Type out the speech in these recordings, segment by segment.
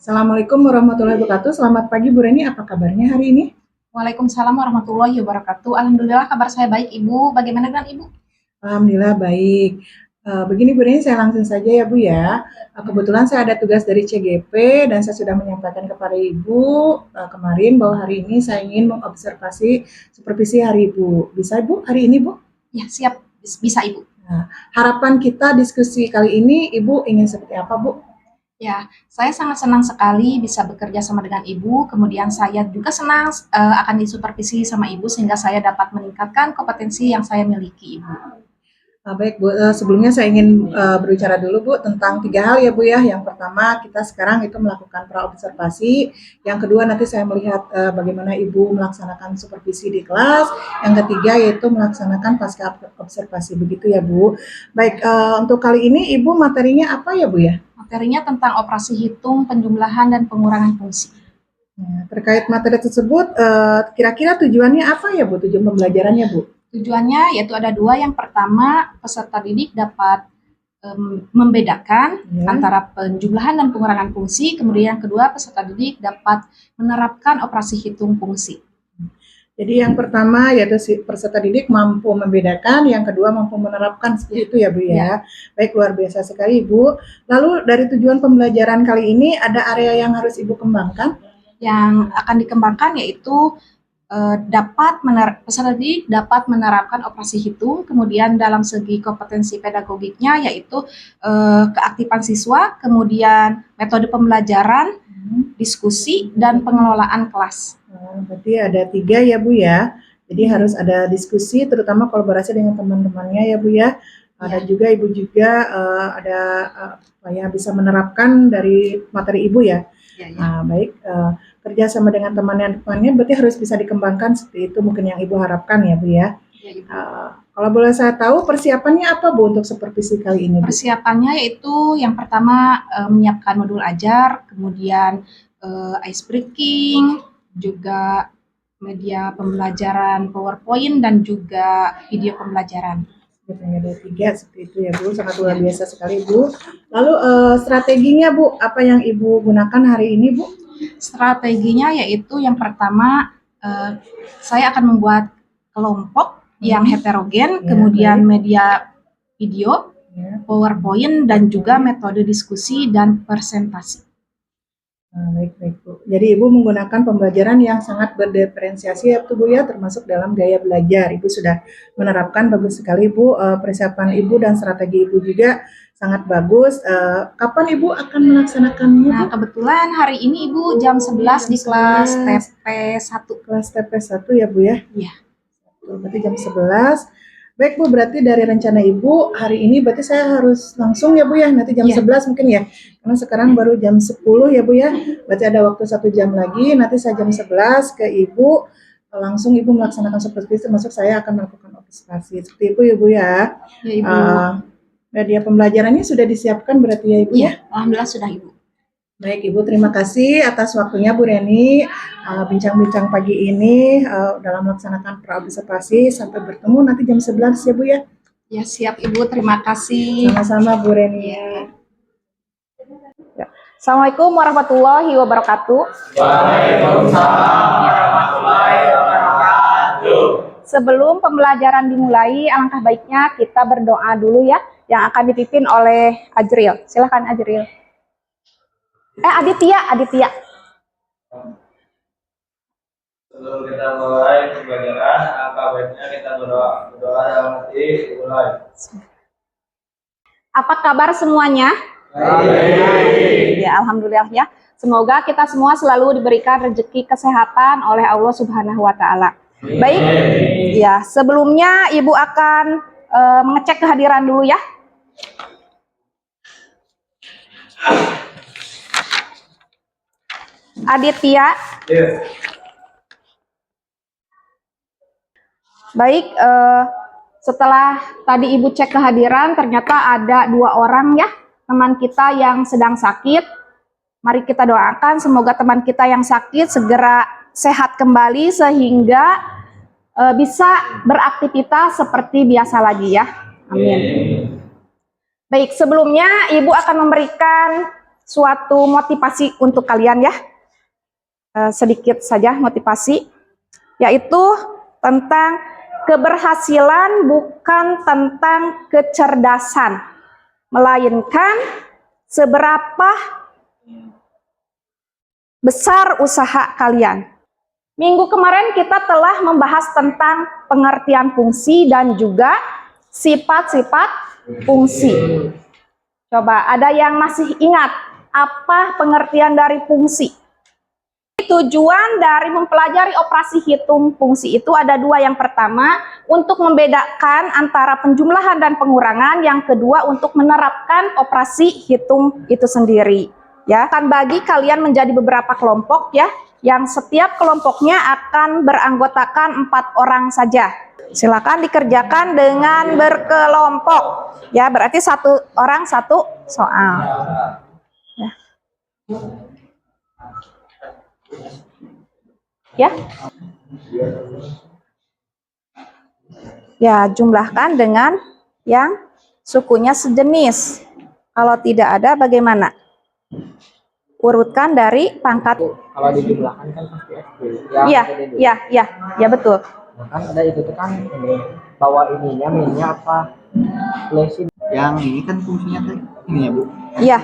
Assalamualaikum warahmatullahi wabarakatuh. Selamat pagi Bu Reni, apa kabarnya hari ini? Waalaikumsalam warahmatullahi wabarakatuh. Alhamdulillah kabar saya baik Ibu. Bagaimana dengan Ibu? Alhamdulillah baik. Begini Bu Reni, saya langsung saja ya Bu ya. Kebetulan saya ada tugas dari CGP dan saya sudah menyampaikan kepada Ibu kemarin bahwa hari ini saya ingin mengobservasi supervisi hari Ibu. Bisa Bu hari ini Bu? Ya, siap. Bisa Ibu. Nah, harapan kita diskusi kali ini Ibu ingin seperti apa Bu? Ya, saya sangat senang sekali bisa bekerja sama dengan Ibu. Kemudian saya juga senang akan disupervisi sama Ibu sehingga saya dapat meningkatkan kompetensi yang saya miliki, Ibu. Baik Bu, sebelumnya saya ingin berbicara dulu Bu tentang 3 hal ya Bu ya. Yang pertama kita sekarang itu melakukan praobservasi, yang kedua nanti saya melihat bagaimana Ibu melaksanakan supervisi di kelas, yang ketiga yaitu melaksanakan pasca observasi, begitu ya Bu. Baik, untuk kali ini Ibu materinya apa ya Bu ya? Materinya tentang operasi hitung, penjumlahan, dan pengurangan fungsi. Nah, terkait materi tersebut, kira-kira tujuannya apa ya Bu, tujuan pembelajarannya Bu? Tujuannya yaitu ada 2. Yang pertama, peserta didik dapat membedakan antara penjumlahan dan pengurangan fungsi. Kemudian yang kedua, peserta didik dapat menerapkan operasi hitung fungsi. Jadi yang pertama yaitu si peserta didik mampu membedakan, yang kedua mampu menerapkan, seperti itu ya Bu ya. Baik, luar biasa sekali Ibu. Lalu dari tujuan pembelajaran kali ini ada area yang harus Ibu kembangkan? Yang akan dikembangkan yaitu peserta didik dapat menerapkan operasi hitung, kemudian dalam segi kompetensi pedagogiknya yaitu keaktifan siswa, kemudian metode pembelajaran, diskusi, dan pengelolaan kelas. Berarti ada 3 ya Bu ya. Jadi harus ada diskusi, terutama kolaborasi dengan teman-temannya ya Bu ya. Dan juga Ibu juga ada bisa menerapkan dari materi Ibu ya. Baik, kerja sama dengan temannya berarti harus bisa dikembangkan, seperti itu mungkin yang Ibu harapkan ya Bu ya. Kalau boleh saya tahu persiapannya apa Bu untuk supervisi kali ini Bu? Persiapannya yaitu yang pertama menyiapkan modul ajar, kemudian ice breaking, juga media pembelajaran PowerPoint, dan juga video pembelajaran. Ada 3 seperti itu ya Bu, sangat luar biasa sekali Bu. Lalu strateginya Bu, apa yang Ibu gunakan hari ini Bu? Strateginya yaitu yang pertama saya akan membuat kelompok yang heterogen, kemudian media video, PowerPoint, dan juga metode diskusi dan presentasi. Baik Bu. Jadi Ibu menggunakan pembelajaran yang sangat berdiferensiasi ya Bu ya, termasuk dalam gaya belajar. Ibu sudah menerapkan bagus sekali Bu, persiapan Ibu dan strategi Ibu juga sangat bagus. Kapan Ibu akan melaksanakannya? Nah, kebetulan hari ini Ibu jam 11 di kelas TP1. Kelas TP1 ya Bu ya? Iya. Berarti jam 11. Baik Bu, berarti dari rencana Ibu hari ini berarti saya harus langsung ya Bu ya, nanti jam 11 mungkin ya, karena sekarang baru jam 10 ya Bu ya, berarti ada waktu 1 jam lagi, nanti saya jam 11 ke Ibu, langsung Ibu melaksanakan supervisi, termasuk saya akan melakukan observasi, seperti itu ya Bu ya. Ya Ibu. Media pembelajarannya sudah disiapkan berarti ya Ibu ya? Alhamdulillah sudah Ibu. Baik Ibu, terima kasih atas waktunya Bu Reni, bincang-bincang pagi ini dalam melaksanakan praobservasi. Sampai bertemu nanti jam 11 ya Bu ya. Ya siap Ibu, terima kasih. Sama-sama Bu Reni. Assalamualaikum warahmatullahi wabarakatuh. Waalaikumsalam warahmatullahi wabarakatuh. Sebelum pembelajaran dimulai, alangkah baiknya kita berdoa dulu ya, yang akan dipimpin oleh Ajril. Silahkan Ajril. Aditya. Sebelum kita mulai pembelajaran, alangkah baiknya kita berdoa dalam hati dimulai. Apa kabar semuanya? Baik. Ya, alhamdulillah ya. Semoga kita semua selalu diberikan rezeki kesehatan oleh Allah Subhanahu wa taala. Baik. Ya, sebelumnya Ibu akan mengecek kehadiran dulu ya. Aditya. Baik, setelah tadi Ibu cek kehadiran, ternyata ada 2 orang ya, teman kita yang sedang sakit. Mari kita doakan semoga teman kita yang sakit segera sehat kembali sehingga bisa beraktivitas seperti biasa lagi ya. Amin. Baik, sebelumnya Ibu akan memberikan suatu motivasi untuk kalian ya. Sedikit saja motivasi, yaitu tentang keberhasilan bukan tentang kecerdasan, melainkan seberapa besar usaha kalian. Minggu kemarin kita telah membahas tentang pengertian fungsi dan juga sifat-sifat fungsi. Coba ada yang masih ingat apa pengertian dari fungsi? Tujuan dari mempelajari operasi hitung fungsi itu ada dua. Yang pertama, untuk membedakan antara penjumlahan dan pengurangan. Yang kedua, untuk menerapkan operasi hitung itu sendiri. Ya, akan bagi kalian menjadi beberapa kelompok ya, yang setiap kelompoknya akan beranggotakan 4 orang saja. Silakan dikerjakan dengan berkelompok. Ya, berarti 1 orang 1 soal. Ya. Ya. Ya, jumlahkan dengan yang sukunya sejenis. Kalau tidak ada bagaimana? Urutkan dari pangkat. Kalau dijumlahkan kan pasti SD. Iya, betul. Kan ada itu tuh kan ini bahwa ininya minnya apa? Lesin. Yang ini kan fungsinya tuh ini ya Bu. Iya.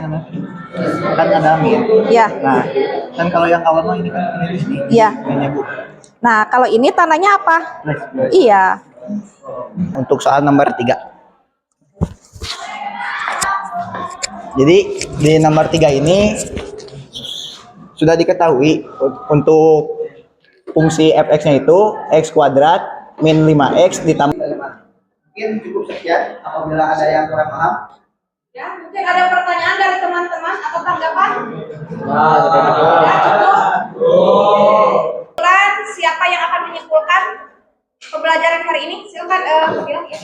Kan ada min. Iya. Nah, kan kalau yang awal mah ini kan ini di sini. Iya. Minnya Bu. Nah, kalau ini tandanya apa? Plus. Iya. Untuk soal nomor 3. Jadi di nomor 3 ini sudah diketahui untuk fungsi fx-nya itu x kuadrat min 5x ditambah 5. Mungkin cukup sekian. Apabila ada yang kurang paham, Ya, mungkin ada pertanyaan dari teman-teman atau tanggapan? Kebetulan siapa yang akan menyimpulkan pembelajaran hari ini? Silakan bilang ya.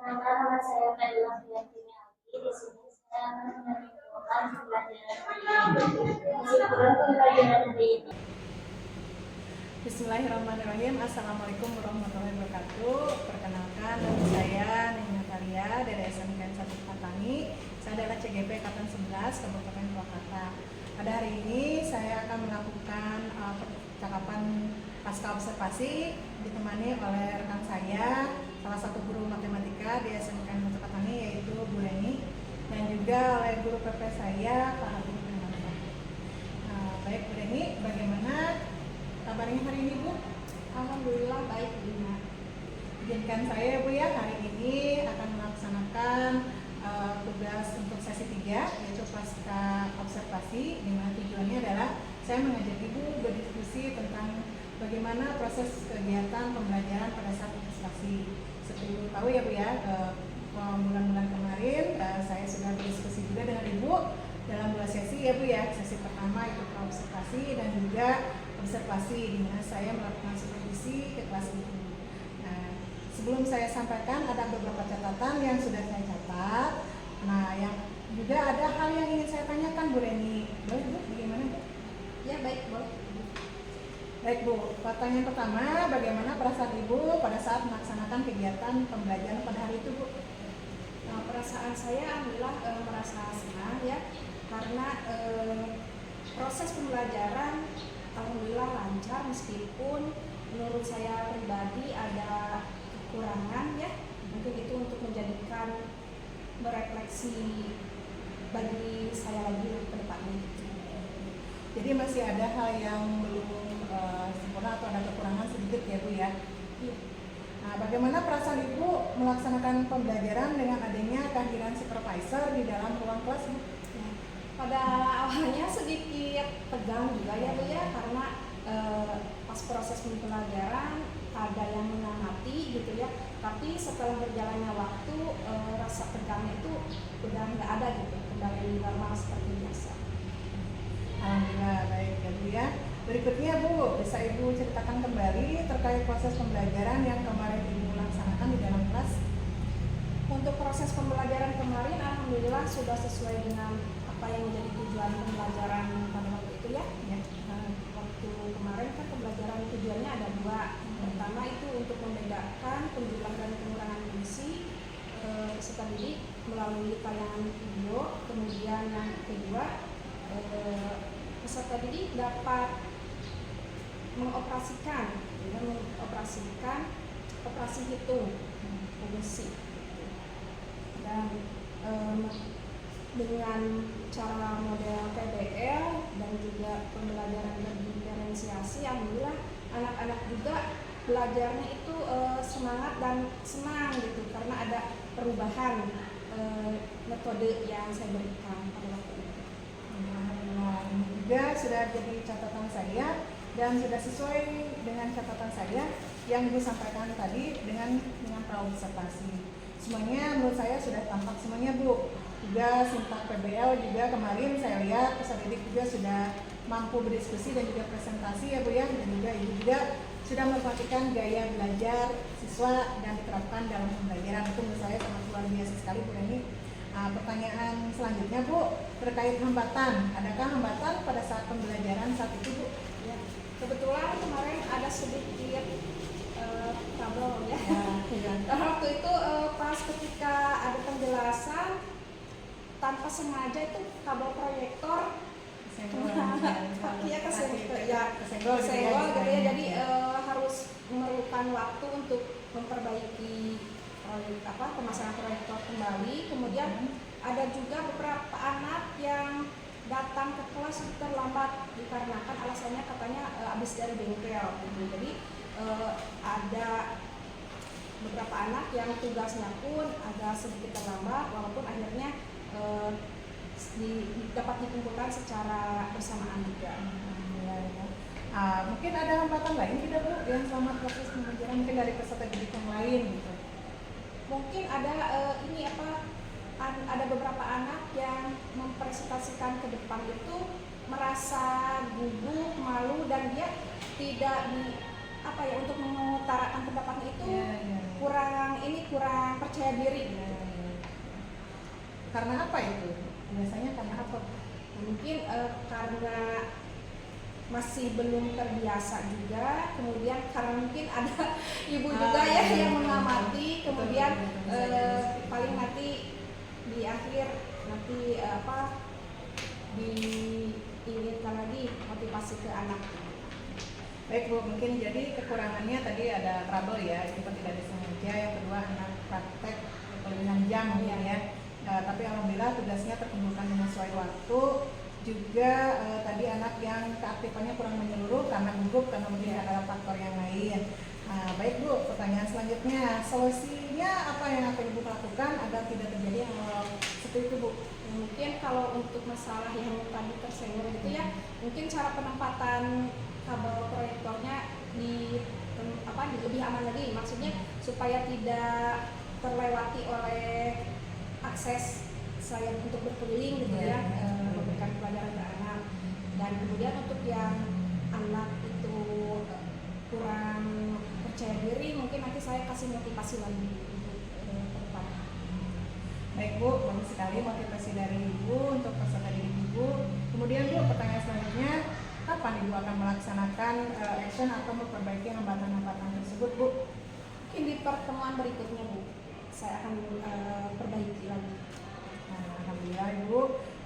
Nama saya Fadila Fiantina Aldi. Di sini saya akan menyimpulkan pembelajaran hari ini. Bismillahirrahmanirrahim. Assalamualaikum warahmatullahi wabarakatuh. Perkenalkan, nama saya Neng Natalia dari SMK 1 Patani. Saya adalah CGP Angkatan 11 Kabupaten Purwakarta. Pada hari ini saya akan melakukan percakapan pasca observasi ditemani oleh rekan saya, salah satu guru matematika di SMK 1 Patani, yaitu Bu Reni, dan juga oleh guru PP saya, Pak Habib Purnama. Baik Bu Reni, bagaimana kabarnya hari ini Bu? Alhamdulillah baik Bu. Izinkan saya Bu ya, hari ini akan melaksanakan tugas untuk sesi 3, yaitu pasca observasi, di mana tujuannya adalah saya mengajak Ibu berdiskusi tentang bagaimana proses kegiatan pembelajaran pada saat observasi. Seperti Ibu tahu ya Bu ya, bulan-bulan kemarin saya sudah berdiskusi juga dengan Ibu dalam 2 sesi ya Bu ya. Sesi pertama itu observasi dan juga observasi, di mana saya melakukan supervisi ke kelas itu. Nah, sebelum saya sampaikan ada beberapa catatan yang sudah saya catat. Nah, yang juga ada hal yang ingin saya tanyakan Bu Reni. Boleh Bu, bagaimana Bu? Ya baik, boleh. Baik Bu, pertanyaan pertama, bagaimana perasaan Ibu pada saat melaksanakan kegiatan pembelajaran pada hari itu Bu? Nah, perasaan saya alhamdulillah merasa senang ya, karena proses pembelajaran alhamdulillah lancar, meskipun menurut saya pribadi ada kekurangan ya. Mungkin itu untuk menjadikan berefleksi bagi saya lagi ke depannya. Jadi masih ada hal yang belum sempurna atau ada kekurangan sedikit ya Bu ya? Iya. Nah, bagaimana perasaan Ibu melaksanakan pembelajaran dengan adanya kehadiran supervisor di dalam ruang kelas Bu? Ya, pada awalnya sedikit tegang juga ya Bu ya, karena pas proses pembelajaran ada yang mengamati gitu ya, tapi setelah berjalannya waktu rasa tegangnya itu udah nggak ada gitu, kembali normal seperti biasa. Alhamdulillah, baik ya Bu ya. Berikutnya Bu, bisa Ibu ceritakan kembali terkait proses pembelajaran yang kemarin Ibu laksanakan di dalam kelas? Untuk proses pembelajaran kemarin alhamdulillah sudah sesuai dengan apa yang menjadi tujuan pembelajaran pada waktu itu ya. Waktu kemarin kan pembelajaran tujuannya ada 2. Pertama itu untuk membedakan penjumlahan dan pengurangan fungsi, peserta didik melalui tayangan video. Kemudian yang kedua, peserta didik dapat mengoperasikan operasi hitung fungsi, dan dengan cara model PBL dan juga pembelajaran berdiferensiasi, alhamdulillah anak-anak juga belajarnya itu semangat dan senang gitu, karena ada perubahan metode yang saya berikan pada waktu itu. Nah, ini juga sudah jadi catatan saya dan sudah sesuai dengan catatan saya yang Ibu sampaikan tadi dengan praobservasi. Semuanya menurut saya sudah tampak semuanya, Bu. Juga sintak PBL juga kemarin saya lihat peserta didik juga sudah mampu berdiskusi dan juga presentasi ya Bu ya, dan juga Ibu juga sudah memperhatikan gaya belajar siswa dan diterapkan dalam pembelajaran. Itu menurut saya sangat luar biasa sekali Bu ini. Pertanyaan selanjutnya Bu, terkait hambatan. Adakah hambatan pada saat pembelajaran saat itu Bu? Ya, kebetulan kemarin ada sedikit trouble ya. Waktu itu pas ketika ada penjelasan, tanpa sengaja itu kabel proyektor kakinya kesenggol gitu ya. Jadi harus memerlukan waktu untuk memperbaiki pemasangan proyektor kembali. Kemudian ada juga beberapa anak yang datang ke kelas terlambat dikarenakan alasannya katanya habis dari bengkel gitu. Jadi ada beberapa anak yang tugasnya pun agak sedikit terlambat, walaupun akhirnya dapat dikumpulkan secara bersamaan juga. Mungkin ada hambatan lain tidak Bu yang selama proses pembelajaran mungkin dari peserta didik yang lain gitu? Mungkin ada ada beberapa anak yang mempresentasikan ke depan itu merasa gugup, malu, dan dia tidak untuk mengutarakan pendapatnya itu kurang percaya diri. Karena apa itu? Biasanya karena apa? Mungkin karena masih belum terbiasa juga, kemudian karena mungkin ada ibu juga ya yang mengamati, kemudian paling nanti di akhir nanti diinginkan lagi motivasi ke anak. Baik Bu, mungkin jadi kekurangannya tadi ada trouble ya, itu kan tidak disengaja. Yang kedua anak praktek kelebihan jam mungkin ya. Tapi alhamdulillah tugasnya terkumpulkan dengan sesuai waktu. Juga tadi anak yang keaktifannya kurang menyeluruh karena gugup, karena mungkin ada faktor yang lain. Baik Bu, pertanyaan selanjutnya, solusinya apa yang akan Ibu lakukan agar tidak terjadi hal seperti itu Bu? Mungkin kalau untuk masalah yang tadi tersenggol gitu ya, mungkin cara penempatan kabel proyektornya lebih aman lagi, maksudnya supaya tidak terlewati oleh akses saya untuk berkeliling gitu ya, memberikan pelajaran ke anak. Dan kemudian untuk yang anak itu kurang percaya diri, mungkin nanti saya kasih motivasi lagi untuk ke depan. Baik Bu, bagus sekali motivasi dari Ibu untuk peserta didik Ibu. Kemudian Bu, pertanyaan selanjutnya, kapan Ibu akan melaksanakan action atau memperbaiki hambatan-hambatan tersebut Bu? Mungkin di pertemuan berikutnya Bu, saya akan perbaiki lagi. Alhamdulillah Ibu.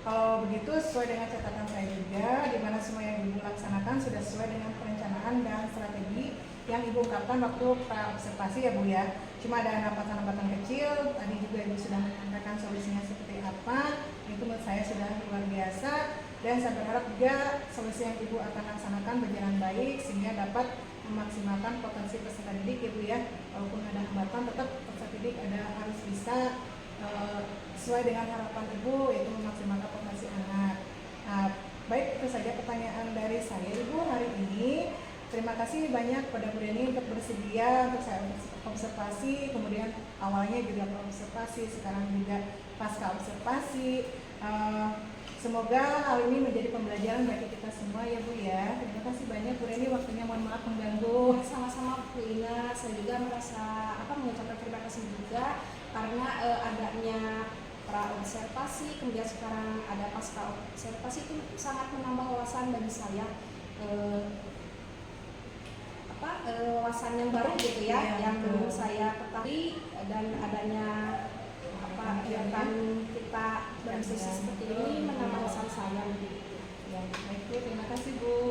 Kalau begitu sesuai dengan catatan saya juga, di mana semua yang Ibu laksanakan sudah sesuai dengan perencanaan dan strategi yang Ibu ungkapkan waktu praobservasi ya Bu ya. Cuma ada hambatan-hambatan kecil, tadi juga Ibu sudah menyampaikan solusinya seperti apa. Itu menurut saya sudah luar biasa, dan saya berharap juga solusi yang Ibu akan laksanakan berjalan baik sehingga dapat memaksimalkan potensi peserta didik ya Bu ya. Walaupun ada hambatan, tetap peserta didik harus bisa sesuai dengan harapan Ibu, yaitu memaksimalkan potensi anak. Baik, itu saja pertanyaan dari saya Ibu hari ini. Terima kasih banyak pada Bu Deni untuk bersedia untuk saya observasi, kemudian awalnya juga observasi, sekarang juga pasca observasi. Semoga hal ini menjadi pembelajaran bagi kita semua ya Bu ya. Terima kasih banyak Bu Deni, waktunya mohon maaf mengganggu. Sama-sama Bu Ina, saya juga merasa mengucapkan terima kasih juga karena adanya praobservasi, kemudian sekarang ada pasca observasi, itu sangat menambah wawasan bagi saya, wawasan yang baru gitu ya, yang belum saya ketahui, dan adanya kesempatan kita berdiskusi seperti ini menambah wawasan saya lebih. Ya, baik Bu, terima kasih Bu.